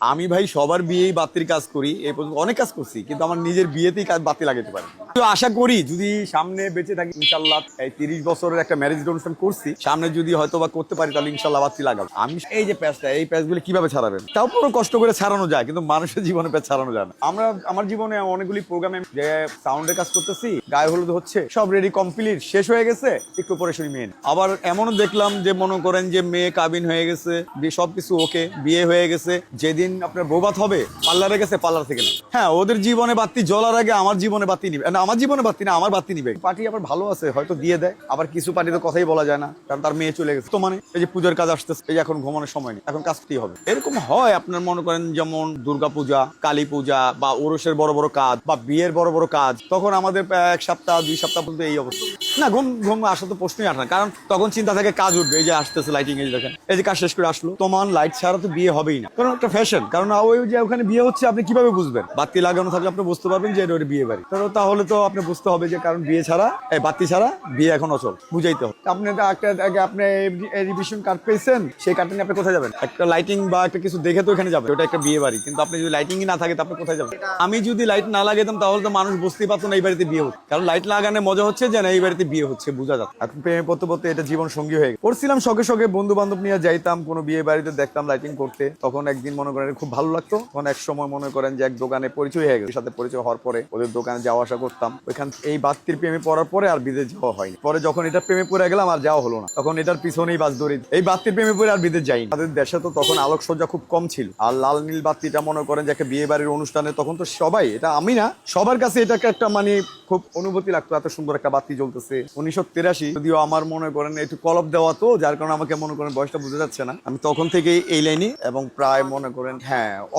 আমি ভাই সবার বিয়েই বাতির কাজ করি, এই পর্যন্ত অনেক কাজ করছি, কিন্তু আমার নিজের বিয়েতেই কাজ বাতি লাগাতে পারি। তো আশা করি যদি সামনে বেঁচে থাকি ইনশাল্লাহ, এই 30 বছরের একটা ম্যারেজ অনুষ্ঠান করছি, সামনে যদি হয়তো বা করতে পারি তাহলে ইনশাল্লাহ বাতি লাগাবো। আমি এই যে প্যাচটা, এই প্যাচগুলো কিভাবে ছাড়াবেন, তাও পুরো কষ্ট করে ছাড়ানো যায়, কিন্তু মানুষের জীবনে প্যাচ ছাড়ানো যায় না। আমার জীবনে অনেকগুলি প্রোগ্রামে যে সাউন্ডের কাজ করতেছি, গায়ে হলুদ হচ্ছে, সব রেডি কমপ্লিট শেষ হয়ে গেছে, একটু পরে শুনি মেন। আবার এমনও দেখলাম যে মনে করেন যে মেয়ে কাবিন হয়ে গেছে, সবকিছু ওকে, বিয়ে হয়ে গেছে, যেদিন আপনার বৌভাত হবে পার্লারে গেছে, পার্লার থেকে না। হ্যাঁ, ওদের জীবনে বাতি জ্বলার আগে আমার জীবনে বাতি নিবে না, আমার জীবনে বাতি না, আমার বাতি নিবে। পার্টি আবার ভালো আছে, হয়তো দিয়ে দেয়, আবার কিছু পার্টি তো কথাই বলা যায় না, কারণ তার মেয়ে চলে গেছে। তো মানে এই যে পূজার কাজ আসতেছে, এই যে এখন ঘুমানোর সময় নেই, এখন কাজ কি হবে, এরকম হয়। আপনার মনে করেন যেমন দুর্গা পূজা, কালী পূজা, বা ওরসের বড় বড় কাজ, বা বিয়ের বড় বড় কাজ, তখন আমাদের প্রায় 1 সপ্তাহ 2 সপ্তাহ পর্যন্ত এই অবস্থা। না, ঘুম আসা তো প্রশ্নই আসে না, কারণ তখন চিন্তা থাকে কাজ উঠবে। এই যে আসতেছে লাইটিং, এই যে দেখেন, এই যে কাজ শেষ করে আসলো, তোমার লাইট ছাড়া তো বিয়ে হবেই না, কারণ একটা ফ্যাশন। কারণ ওই যে ওখানে বিয়ে হচ্ছে, আপনি কিভাবে বুঝবেন? বাতি লাগানো থাকলে আপনি বুঝতে পারবেন যে এটা ওর বিয়ে বাড়ি। তাহলে তো আপনি বুঝতে হবে যে কারণ বিয়ে ছাড়া, এই বাতি ছাড়া বিয়ে এখন অচল, বুঝাইতে হবে। আপনি আপনি এডুকেশন কার্ড পেয়েছেন, সেই কার্ড নিয়ে আপনি কোথায় যাবেন? একটা লাইটিং বা একটা কিছু দেখে তো এখানে যাবে, ওটা একটা বিয়ে বাড়ি। কিন্তু আপনি যদি লাইটিংই না থাকে, তো আপনি কোথায় যাবেন? আমি যদি লাইট না লাগাতাম তাহলে তো মানুষ বুঝতেই পারতো না এই বাড়িতে বিয়ে হচ্ছে, কারণ লাইট লাগানোর মজা হচ্ছে যে না এই বাড়িতে বিয়ে হচ্ছে, বোঝা যাচ্ছে। এখন প্রেমে পড়তে পড়তে এটা জীবন সঙ্গী হয়ে গেছে। করছিলাম শখে শখে, বন্ধু বান্ধব নিয়ে যাইতাম কোনো বিয়ে বাড়িতে, দেখতাম লাইটিং করতে। তখন একদিন মনে করেন খুব ভালো লাগতো। তখন এক সময় মনে করেন যে এক দোকানে পরিচয় হয়ে গেছে, সাথে পরিচয় হওয়ার পরে ওদের দোকানে যাওয়া আসা করতাম। ওইখান এই বাতির প্রেমে পড়ার পরে আর বিদেশ যাওয়া হয়নি। পরে যখন এটা প্রেমে পড়ে গেলাম আর যাওয়া হলো না, তখন এটার পিছনেই বাস ধরি। এই বাতির প্রেমে পড়ে আর বিদেশ যাইনি। আমাদের দেশে তো তখন আলোকসজ্জা খুব কম ছিল, আর লাল নীল বাতিটা মনে করেন যে একটা বিয়ে বাড়ির অনুষ্ঠানে তখন তো সবাই, এটা আমি না, সবার কাছে এটাকে একটা মানে খুব অনুভূতি লাগতো, এত সুন্দর একটা বাতি জ্বলতেছে। 1983, যদিও আমার মনে করেন একটু কলপ দেওয়া, তো যার কারণে আমাকে মনে করেন বয়সটা বোঝা যাচ্ছে না। আমি তখন থেকেই এই লাইনে, এবং প্রায় মনে করেন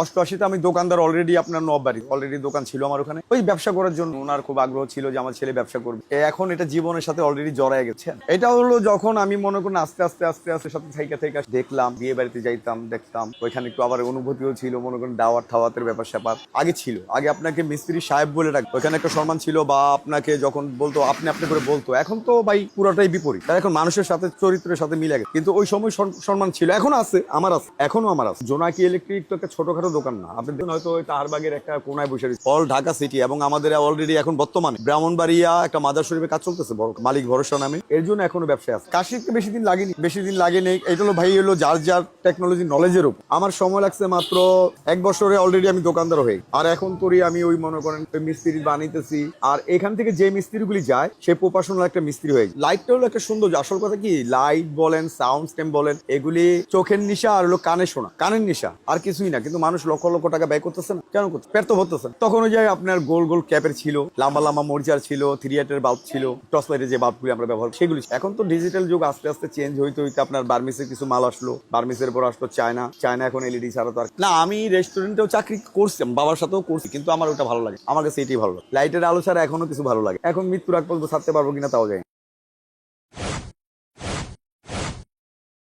88-তে আমি দোকানদার অলরেডি, আপনার নববাড়ি অলরেডি দোকান ছিল আমার ওখানে, ওই ব্যবসা করার জন্য ওনার খুব আগ্রহ ছিল যে আমার ছেলে ব্যবসা করবে। এখন এটা জীবনের সাথে অলরেডি জড়ায় গেছে। এটা হলো যখন আমি মনে করেন আস্তে আস্তে আস্তে আস্তে সাথে থাইকা থাইকা দেখলাম, বিয়ে বাড়িতে যাইতাম, দেখতাম, ওইখানে একটু আবার অনুভূতিও ছিল, মনে করেন দাওয়াত থাওয়াতের ব্যাপার স্যাপার আগে ছিল। আগে আপনাকে মিস্ত্রি সাহেব বলে ডাকতো, ওইখানে একটা সম্মান ছিল, বা আপনাকে যখন বলতো আপনি আপনি করে বলতো। এখন তো ভাই পুরোটাই বিপরীত, তার এখন মানুষের সাথে চরিত্রের সাথে মিলে গেছে। কিন্তু ওই সময় সম্মান ছিল, এখনো আছে, আমার আছে, এখনো আমার আছে। জোনাকি ইলেকট্রিক তো একটা ছোটখাটো দোকান না, আপনি হয়তো ওই তাহারবাগের একটা কোনায় বসে অল ঢাকা সিটি, এবং আমাদের অলরেডি এখন বর্তমানে ব্রাহ্মণবাড়িয়া একটা মাদার শরীফে কাজ চলতেছে, বড় মালিক ভরসা নামে, এর জন্য এখনো ব্যবসায় আছে। কাশিতে বেশি দিন লাগেনি, এটা হলো ভাই হলো যার যার টেকনোলজি নলেজের উপর। আমার সময় লাগছে মাত্র 1 বছরে অলরেডি আমি দোকানদার হয়ে, আর এখন করি আমি ওই মনে করেন মিস্ত্রি বানাইতেছি। আর এখান থেকে যে মিস্ত্রিগুলি যায়, সে প্রফেশনাল একটা মিস্ত্রি হয়ে যায়। লাইটটা হলো একটা সুন্দর, আসল কথা কি, লাইট বলেন, সাউন্ড সিস্টেম বলেন, এগুলি চোখের নিশা আর হলো কানে শোনা, কানের নিশা, আর কিছুই না। কিন্তু মানুষ লক্ষ লক্ষ টাকা ব্যয় করতেছে না, কেন করছে? পেট তো ভরতেছে না। তখন ওই যে আপনার গোল গোল ক্যাপের ছিল, লম্বা লম্বা মরিচার ছিল, 3 বাল্ব ছিল, টর্চ লাইটের যে বাল্বগুলি আমরা ব্যবহার, সেগুলি। এখন তো ডিজিটাল যুগ, আস্তে আস্তে চেঞ্জ হইতে হইতে আপনার বার্মিসের কিছু মাল আসলো, বার্মিসের পর আসলো চায়না এখন এলইডি ছাড়া তো আর না। আমি রেস্টুরেন্টেও চাকরি করছি, বাবার সাথেও করছি, কিন্তু আমার ওটা ভালো লাগে, আমার কাছে এটাই ভালো লাগে। লাইটের আলো ছাড়া এখনো কিছু ভালো লাগে। এখন মৃত্যুর আগ পর্যন্ত ছাড়তে পারবো কিনা তাও জানি।